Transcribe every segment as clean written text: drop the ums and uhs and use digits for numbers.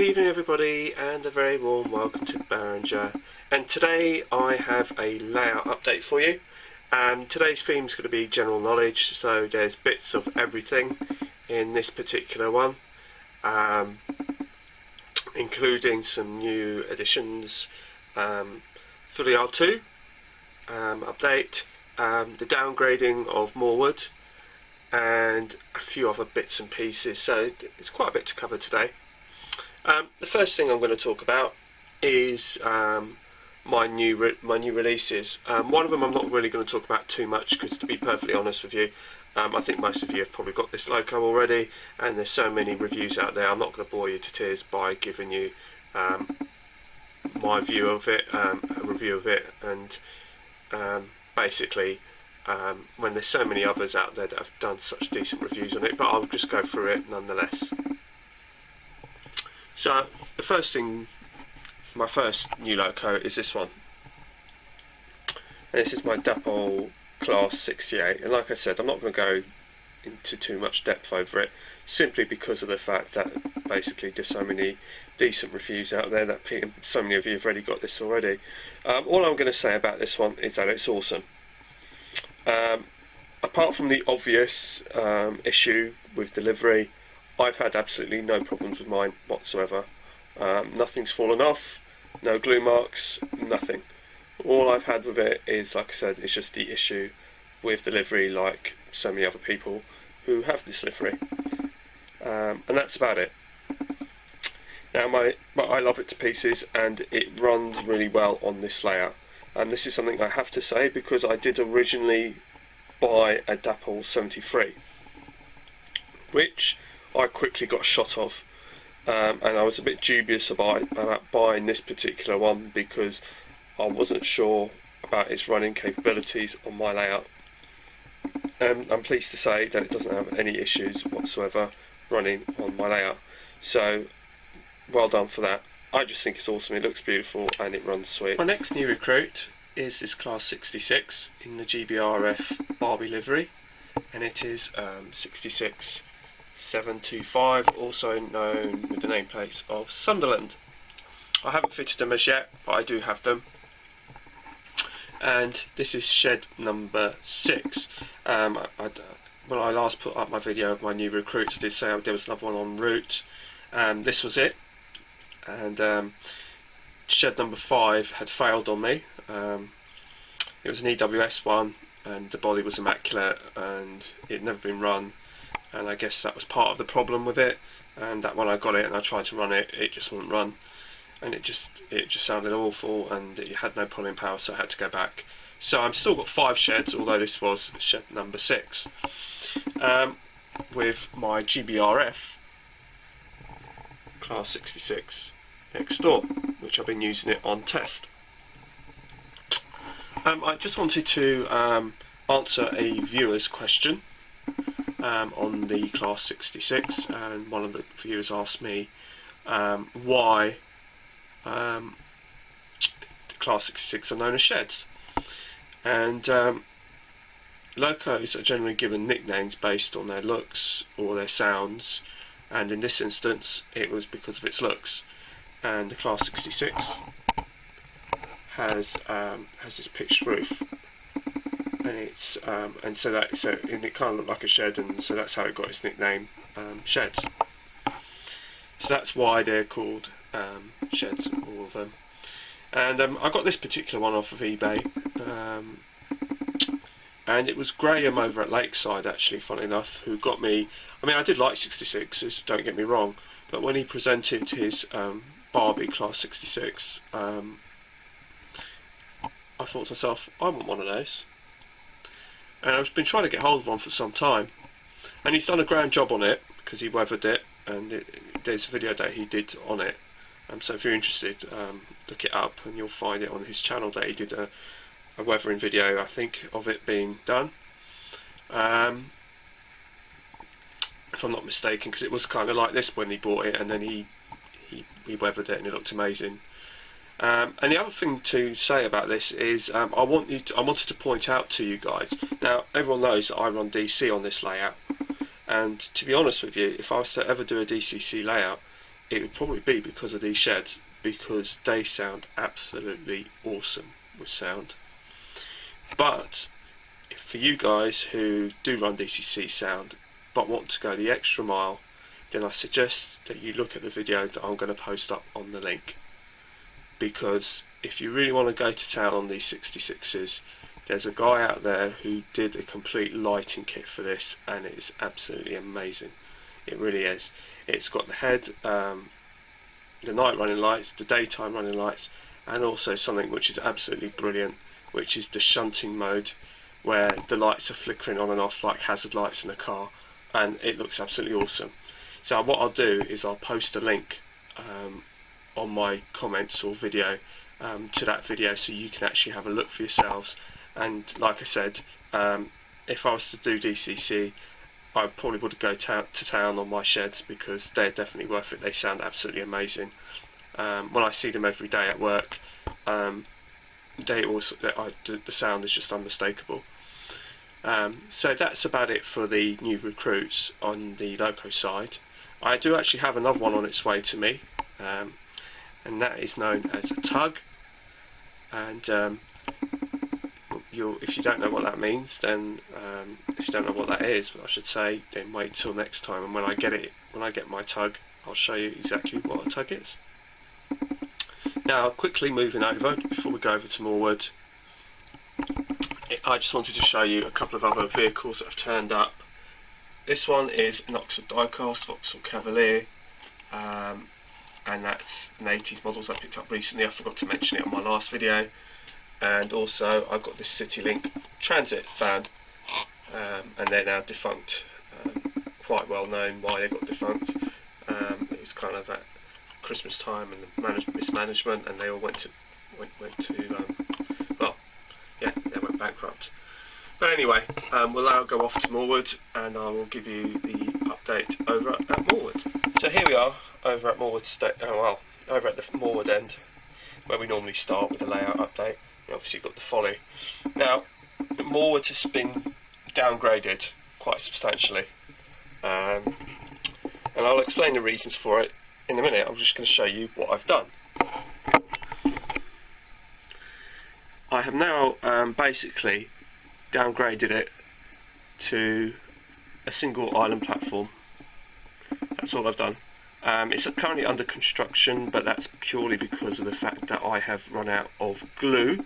Good evening everybody, and a very warm welcome to Berringer. And today I have a layout update for you. Today's theme is going to be general knowledge, so there's bits of everything in this particular one, including some new additions for the R2 update, the downgrading of Morwwod, and a few other bits and pieces. So it's quite a bit to cover today. The first thing I'm going to talk about is my new releases. One of them I'm not really going to talk about too much because, to be perfectly honest with you, I think most of you have probably got this loco already, and there's so many reviews out there. I'm not going to bore you to tears by giving you my view of it, a review of it, and basically when there's so many others out there that have done such decent reviews on it, but I'll just go through it nonetheless. So the first thing, my first new loco is this one, and this is my DCC Class 68, and like I said, I'm not going to go into too much depth over it, simply because of the fact that basically there's so many decent reviews out there that so many of you have already got this already. All I'm going to say about this one is that it's awesome. Apart from the obvious issue with delivery, I've had absolutely no problems with mine whatsoever. Nothing's fallen off, no glue marks, nothing. All I've had with it is, like I said, it's just the issue with delivery, like so many other people who have this livery. And that's about it. Now I love it to pieces, and it runs really well on this layout. And this is something I have to say, because I did originally buy a DCC 73, which I quickly got shot of, and I was a bit dubious about buying this particular one because I wasn't sure about its running capabilities on my layout. I'm pleased to say that it doesn't have any issues whatsoever running on my layout, so well done for that. I just think it's awesome, it looks beautiful and it runs sweet. My next new recruit is this Class 66 in the GBRF Barbie livery, and it is 66725, also known with the nameplates of Sunderland. I haven't fitted them as yet, but I do have them. And this is shed number 6. When I last put up my video of my new recruits, I did say there was another one en route. This was it. And shed number 5 had failed on me. It was an EWS one, and the body was immaculate, and it had never been run, and I guess that was part of the problem with it. And that when I got it and I tried to run it, it just wouldn't run, and it just sounded awful, and it had no pulling power, so I had to go back. So I've still got 5 sheds, although this was shed number 6, with my GBRF Class 66 next door, which I've been using it on test. I just wanted to answer a viewer's question on the Class 66, and one of the viewers asked me why the Class 66 are known as sheds. And locos are generally given nicknames based on their looks or their sounds, and in this instance it was because of its looks. And the Class 66 has this pitched roof, and it's and it kind of looked like a shed, and so that's how it got its nickname, sheds. So that's why they're called sheds, all of them. And I got this particular one off of eBay, and it was Graham over at Lakeside, actually, funny enough, who got me. I mean, I did like 66s, don't get me wrong, but when he presented his Barbie Class 66, I thought to myself, I want one of those. And I've been trying to get hold of one for some time, and he's done a grand job on it because he weathered it, and there's a video that he did on it. So if you're interested, look it up and you'll find it on his channel that he did a weathering video, I think, of it being done. If I'm not mistaken, because it was kind of like this when he bought it, and then he weathered it and it looked amazing. And the other thing to say about this is I wanted to point out to you guys. Now, everyone knows that I run DC on this layout, and to be honest with you, if I was to ever do a DCC layout, it would probably be because of these sheds, because they sound absolutely awesome with sound. But for you guys who do run DCC sound but want to go the extra mile, then I suggest that you look at the video that I'm going to post up on the link, because if you really want to go to town on these 66s, there's a guy out there who did a complete lighting kit for this, and it is absolutely amazing. It really is. It's got the head, the night running lights, the daytime running lights, and also something which is absolutely brilliant, which is the shunting mode, where the lights are flickering on and off like hazard lights in a car, and it looks absolutely awesome. So what I'll do is I'll post a link on my comments or video to that video, so you can actually have a look for yourselves. And like I said, if I was to do DCC, I probably would go to town on my sheds, because they're definitely worth it. They sound absolutely amazing. When I see them every day at work, the sound is just unmistakable. So that's about it for the new recruits on the loco side. I do actually have another one on its way to me, and that is known as a tug. And if you don't know what that means, then if you don't know what that is, I should say, then wait till next time, and when I get my tug, I'll show you exactly what a tug is. Now, quickly moving over, before we go over to Morwwod, I just wanted to show you a couple of other vehicles that have turned up. This one is an Oxford diecast, Vauxhall Cavalier, and that's an 80s models I picked up recently. I forgot to mention it on my last video. And also I've got this CityLink transit van, and they're now defunct. Quite well known why they got defunct. It was kind of at Christmas time and the mismanagement, and they all went to they went bankrupt. But anyway, we'll now go off to Morwwod, and I will give you the update over at Morwwod. So here we are over at Morwwod over at the Morwwod end, where we normally start with the layout update. Obviously got the folly. Now, Morwwod has been downgraded quite substantially, and I'll explain the reasons for it in a minute. I'm just going to show you what I've done. I have now basically downgraded it to a single island platform. That's all I've done. It's currently under construction, but that's purely because of the fact that I have run out of glue.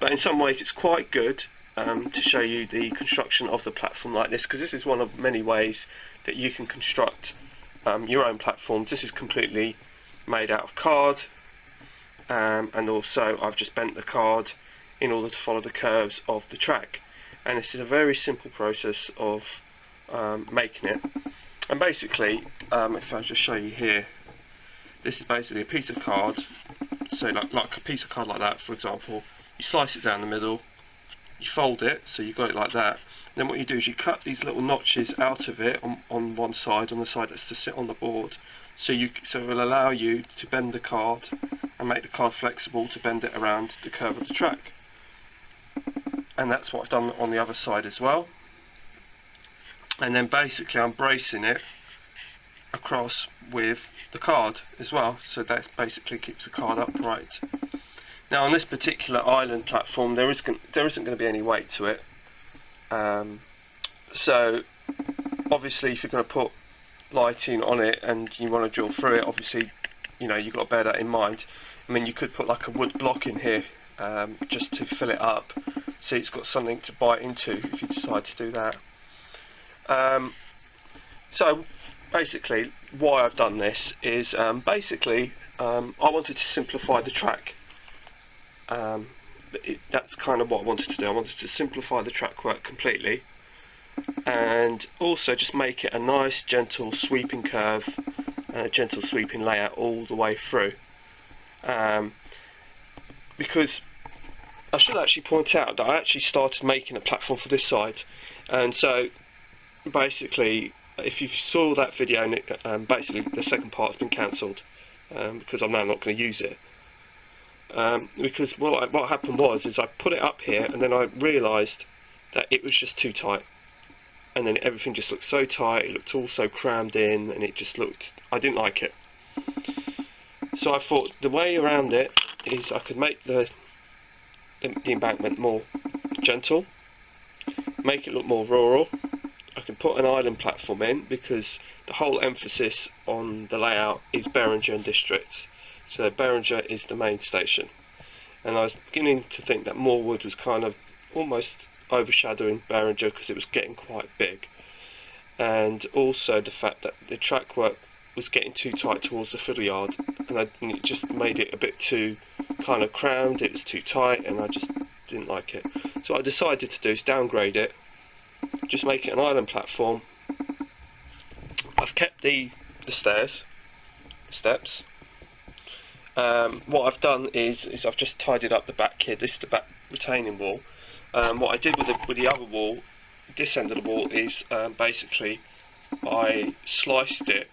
But in some ways it's quite good to show you the construction of the platform like this, because this is one of many ways that you can construct your own platforms. This is completely made out of card, and also I've just bent the card in order to follow the curves of the track. And this is a very simple process of making it. And basically, if I just show you here, this is basically a piece of card. So like a piece of card like that, for example, you slice it down the middle, you fold it, so you've got it like that. Then what you do is you cut these little notches out of it on one side, on the side that's to sit on the board. So it will allow you to bend the card and make the card flexible to bend it around the curve of the track. And that's what I've done on the other side as well. And then basically I'm bracing it across with the card as well, so that basically keeps the card upright. Now on this particular island platform there isn't going to be any weight to it, so obviously if you're going to put lighting on it and you want to drill through it, obviously you've got to bear that in mind. I mean, you could put like a wood block in here just to fill it up, so it's got something to bite into if you decide to do that. So basically why I've done this is I wanted to simplify the track. That's kind of what I wanted to do. I wanted to simplify the track work completely, and also just make it a nice gentle sweeping curve and a gentle sweeping layout all the way through. Because I should actually point out that I actually started making a platform for this side, and so basically if you saw that video, basically the second part's been cancelled because I'm now not going to use it. Because what happened was I put it up here and then I realised that it was just too tight, and then everything just looked so tight, it looked all so crammed in, and it just looked, I didn't like it. So I thought the way around it is I could make the embankment more gentle, make it look more rural. I can put an island platform in because the whole emphasis on the layout is Berringer and districts. So Berringer is the main station, and I was beginning to think that Morwwod was kind of almost overshadowing Berringer because it was getting quite big, and also the fact that the track work was getting too tight towards the fiddle yard, and it just made it a bit too kind of crammed. It was too tight and I just didn't like it. So what I decided to do is downgrade it, just make it an island platform. I've kept the steps. What I've done is I've just tidied up the back here. This is the back retaining wall. What I did with the other wall, this end of the wall, is basically I sliced it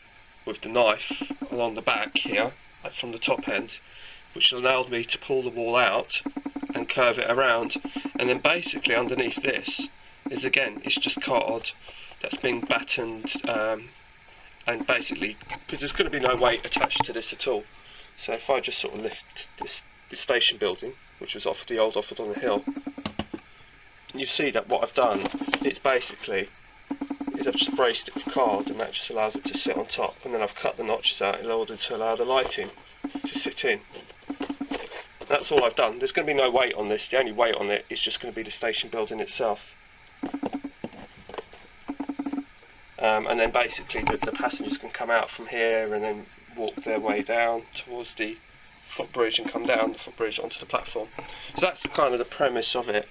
with the knife along the back here from the top end, which allowed me to pull the wall out and curve it around, and then basically underneath this is, again, it's just card that's been battened, and basically because there's going to be no weight attached to this at all. So if I just sort of lift this station building, which was off the old Offord on the Hill, you see that what I've done is basically I've just braced it with card, and that just allows it to sit on top, and then I've cut the notches out in order to allow the lighting to sit in. That's all I've done. There's going to be no weight on this. The only weight on it is just going to be the station building itself. And then basically the passengers can come out from here and then walk their way down towards the footbridge and come down the footbridge onto the platform. So that's kind of the premise of it.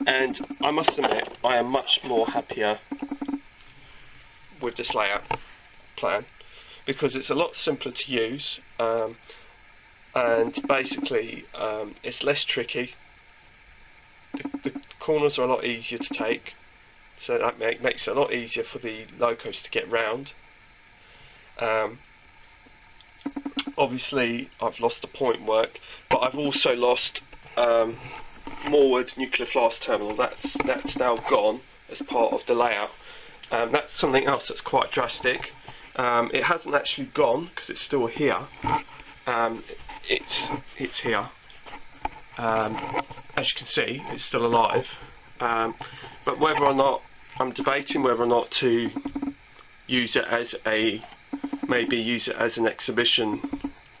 And I must admit, I am much more happier with this layout plan because it's a lot simpler to use, and basically it's less tricky. The corners are a lot easier to take, so that makes it a lot easier for the locos to get round. Obviously I've lost the point work, but I've also lost Morwwod nuclear flask terminal. That's now gone as part of the layout. That's something else that's quite drastic. It hasn't actually gone because it's still here. It's here. As you can see, it's still alive. But whether or not, I'm debating whether or not to use it as an exhibition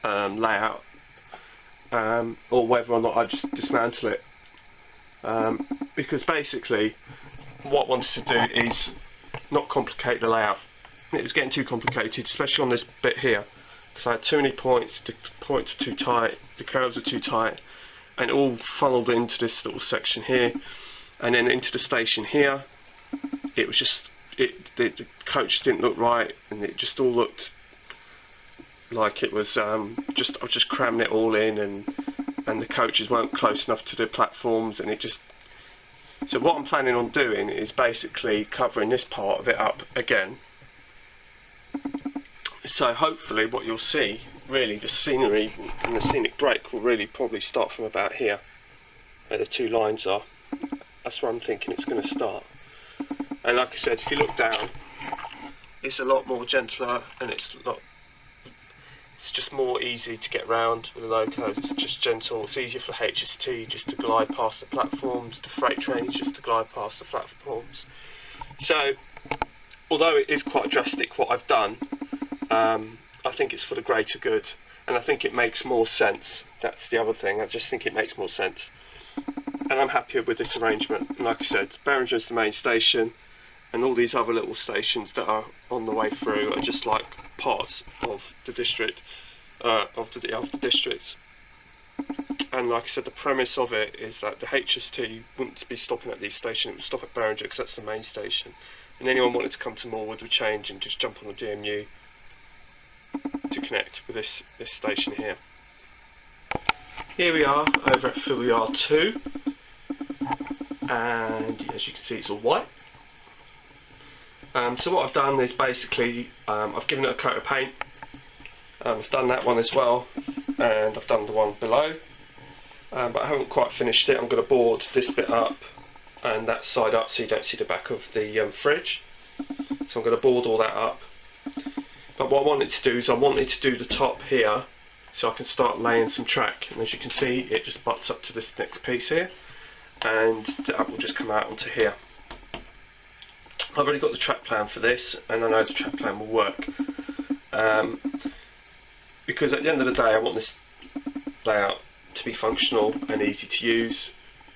layout, or whether or not I just dismantle it. Because basically what I wanted to do is not complicate the layout. It was getting too complicated, especially on this bit here, because I had too many points. The points are too tight, the curves are too tight, and it all funneled into this little section here, and then into the station here. It was just the coach didn't look right, and it just all looked like it was I was just cramming it all in, and the coaches weren't close enough to the platforms, and it just. So what I'm planning on doing is basically covering this part of it up again. So hopefully what you'll see, really, the scenery and the scenic break will really probably start from about here, where the two lines are. That's where I'm thinking it's going to start. And like I said, if you look down, it's a lot more gentler, and it's just more easy to get round with the locos. It's just gentle. It's easier for HST just to glide past the platforms, the freight trains just to glide past the platforms. So although it is quite drastic what I've done, I think it's for the greater good, and I think it makes more sense. That's the other thing. I just think it makes more sense, and I'm happier with this arrangement. And like I said, Berringer's the main station, and all these other little stations that are on the way through are just like parts of the district, of the districts. And like I said, the premise of it is that the HST wouldn't be stopping at these stations; it would stop at Berringer because that's the main station. And anyone wanted to come to Morwwod would change and just jump on the DMU to connect with this station here. Here we are over at Fiddle Yard 2, and as you can see, it's all white. So what I've done is basically I've given it a coat of paint. I've done that one as well, and I've done the one below, but I haven't quite finished it. I'm going to board this bit up and that side up so you don't see the back of the fridge. So I'm going to board all that up. But what I wanted to do is I wanted to do the top here so I can start laying some track. And as you can see, it just butts up to this next piece here, and that will just come out onto here. I've already got the track plan for this, and I know the track plan will work, because at the end of the day I want this layout to be functional and easy to use,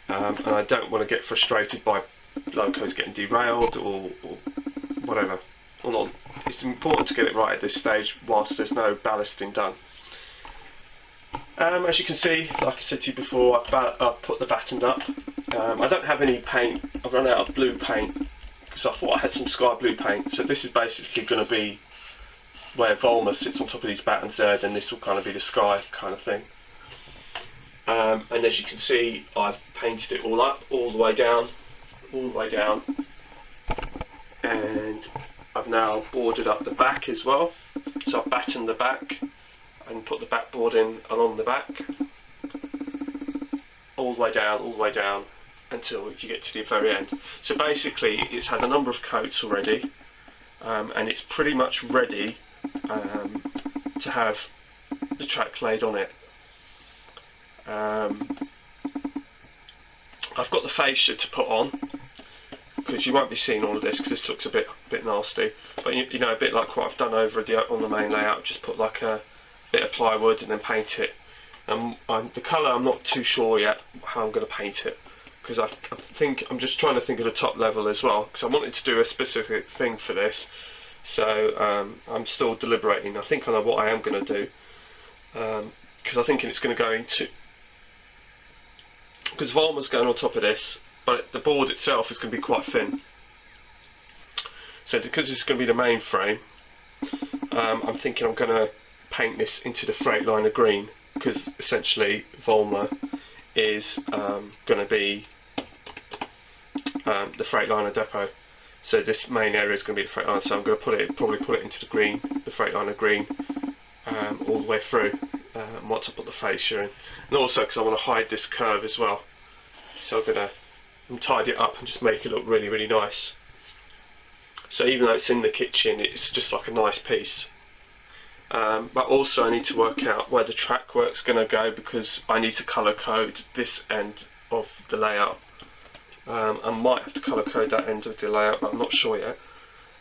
and I don't want to get frustrated by locos getting derailed or whatever. Well, it's important to get it right at this stage whilst there's no ballasting done. As you can see, like I said to you before, I've put the batten up. I don't have any paint. I've run out of blue paint because I thought I had some sky blue paint. So this is basically going to be where Volma sits on top of these battens there, then this will kind of be the sky kind of thing. And as you can see, I've painted it all up, all the way down, and I've now boarded up the back as well. So I've battened the back and put the backboard in along the back, all the way down until you get to the very end. So basically it's had a number of coats already, and it's pretty much ready to have the track laid on it. I've got the fascia to put on, because you won't be seeing all of this because this looks a bit nasty, but you know, a bit like what I've done over on the main layout, just put like a bit of plywood and then paint it. The colour, I'm not too sure yet how I'm going to paint it, because I think I'm just trying to think of the top level as well, because I wanted to do a specific thing for this, so I'm still deliberating. I think I know what I am going to do, because I think it's going to go into, because Volma's going on top of this, but the board itself is going to be quite thin. So because this is going to be the main frame, I'm thinking I'm going to paint this into the Freightliner green, because essentially Volma is going to be the Freightliner depot. So this main area is going to be the Freightliner, so I'm going to probably put it into the green, the Freightliner green, all the way through, once I put the fascia in. And also because I want to hide this curve as well, so I'm going to tidy it up and just make it look really, really nice. So even though it's in the kitchen, it's just like a nice piece. But also I need to work out where the track work's going to go, because I need to colour code this end of the layout. I might have to colour code that end of the layout, but I'm not sure yet.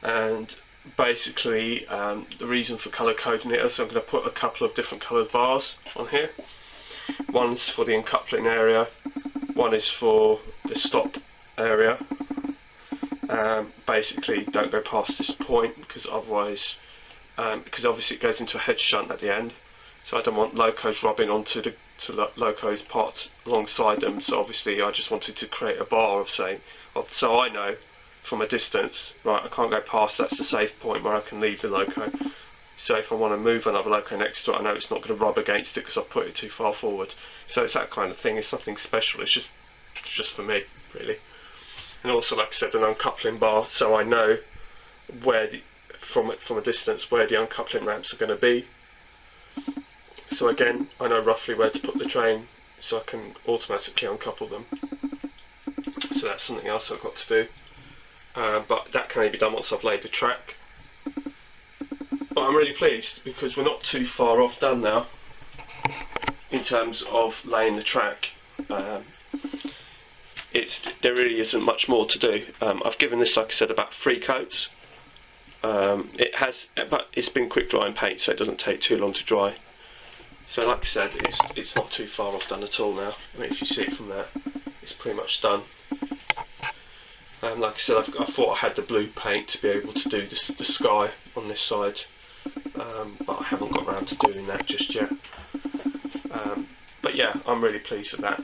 And basically the reason for colour coding it is I'm going to put a couple of different coloured bars on here. One's for the uncoupling area, one is for the stop area. Basically don't go past this point, because otherwise, because obviously it goes into a head shunt at the end, so I don't want locos rubbing onto the locos parts alongside them. So obviously I just wanted to create a bar of saying, so I know from a distance, right, I can't go past, that's the safe point where I can leave the loco. So if I want to move another loco next to it, I know it's not going to rub against it because I've put it too far forward. So it's that kind of thing. It's nothing special, it's just for me, really. And also, like I said, an uncoupling bar, so I know where from a distance where the uncoupling ramps are going to be. So again, I know roughly where to put the train, so I can automatically uncouple them. So that's something else I've got to do, but that can only be done once I've laid the track. But I'm really pleased because we're not too far off done now in terms of laying the track. There really isn't much more to do. I've given this, like I said, about 3 coats. But it's been quick drying paint, so it doesn't take too long to dry. So like I said, it's not too far off done at all now. I mean, if you see it from there, it's pretty much done. Like I said, I thought I had the blue paint to be able to do the sky on this side, but I haven't got around to doing that just yet. But yeah, I'm really pleased with that.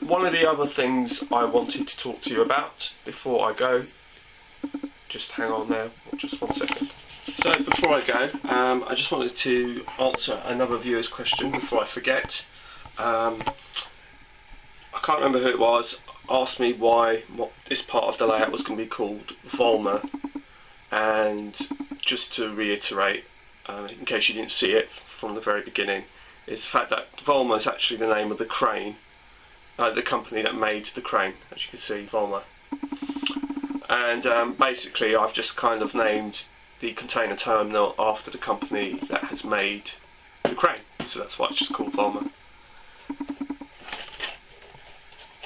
One of the other things I wanted to talk to you about before I go, just hang on there, just 1 second. So before I go, I just wanted to answer another viewer's question before I forget. I can't remember who it was, asked me what this part of the layout was going to be called Volma, and just to reiterate, in case you didn't see it from the very beginning, is the fact that Volma is actually the name of the crane, the company that made the crane, as you can see, Volma. And basically I've just kind of named the container terminal after the company that has made the crane, so that's why it's just called Volma.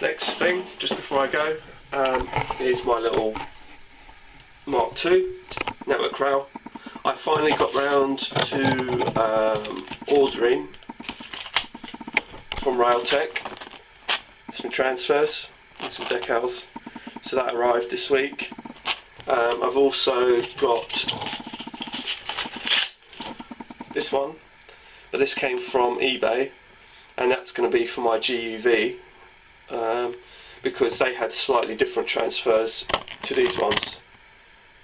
Next thing, just before I go, is my little Mark II network rail. I finally got round to ordering from Railtech some transfers and some decals, so that arrived this week. I've also got this one, but this came from eBay, and that's going to be for my GUV, because they had slightly different transfers to these ones.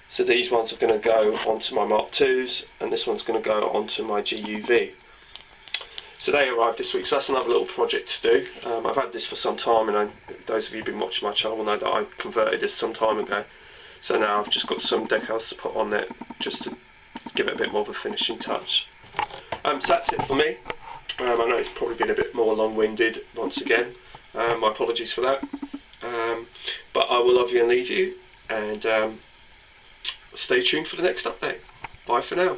So these ones are going to go onto my Mark IIs, and this one's going to go onto my GUV. So they arrived this week, so that's another little project to do. I've had this for some time, and those of you who've been watching my channel will know that I converted this some time ago. So now I've just got some decals to put on there, just to give it a bit more of a finishing touch. So that's it for me. I know it's probably been a bit more long-winded once again. My apologies for that. But I will love you and leave you, and stay tuned for the next update. Bye for now.